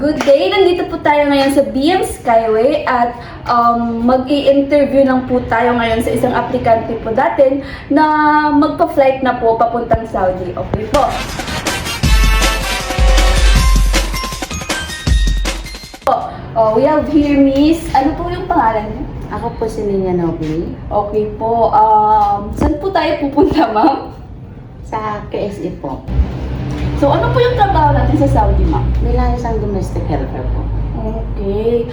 Good day! Nandito po tayo ngayon sa BM Skyway at mag-i-interview lang po tayo ngayon sa isang aplikante po natin na magpa-flight na po papuntang Saudi. Okay po. We have here Miss, ano po yung pangalan niyo? Ako po si Nina Nobly Okay po. Saan po tayo pupunta, ma'am? sa KSE po. So, ano po yung trabaho natin sa Saudi, ma'am? Bilang isang domestic helper po. Okay.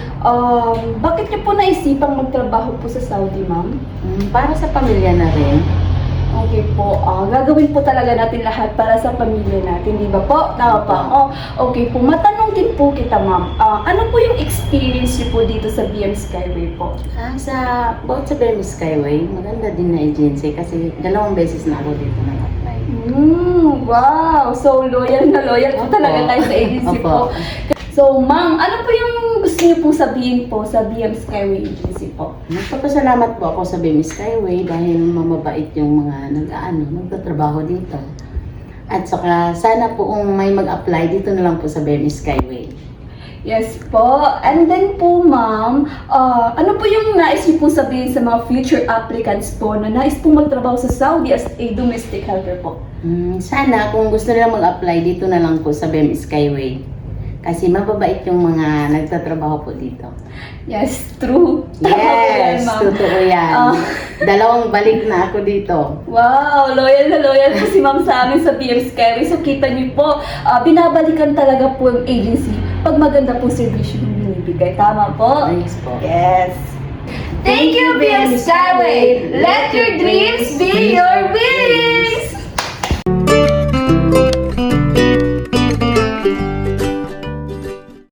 Bakit niyo po naisipang magtrabaho po sa Saudi, ma'am? Para sa pamilya na rin. Okay po. Gagawin po talaga natin lahat para sa pamilya natin, di ba po? Tama pa. Okay po. Matanong din po kita, ma'am. Ano po yung experience niyo po dito sa BM Skyway po? Bukod sa BM Skyway, maganda din na agency kasi 2 beses na ako dito nag-apply. Wow! So, loyal na loyal po talaga tayo sa agency po. So, ma'am, ano po yung gusto niyo po sabihin po sa BM Skyway Agency po? Nagpapasalamat po ako sa BM Skyway dahil mamabait yung mga nagtatrabaho dito. At saka sana po kung may mag-apply dito na lang po sa BM Skyway. Yes po. And then po, ma'am, ano po yung nais niyo po sabihin sa mga future applicants po na nais po magtrabaho sa Saudi as a domestic helper po? Sana kung gusto nila mag-apply dito na lang po sa BM Skyway. Kasi mababait yung mga nagtatrabaho po dito. Yes, true. Yes, Tama po yan, ma'am. totoo yan. 2 balik na ako dito. Wow, loyal na loyal po si ma'am sa amin sa BM Skyway. So kita niyo po, binabalikan talaga po yung agency pag maganda po servisyo yung binibigay. Tama po? Yes po. Yes. Thank you, BM Skyway! Let your dreams be your wish!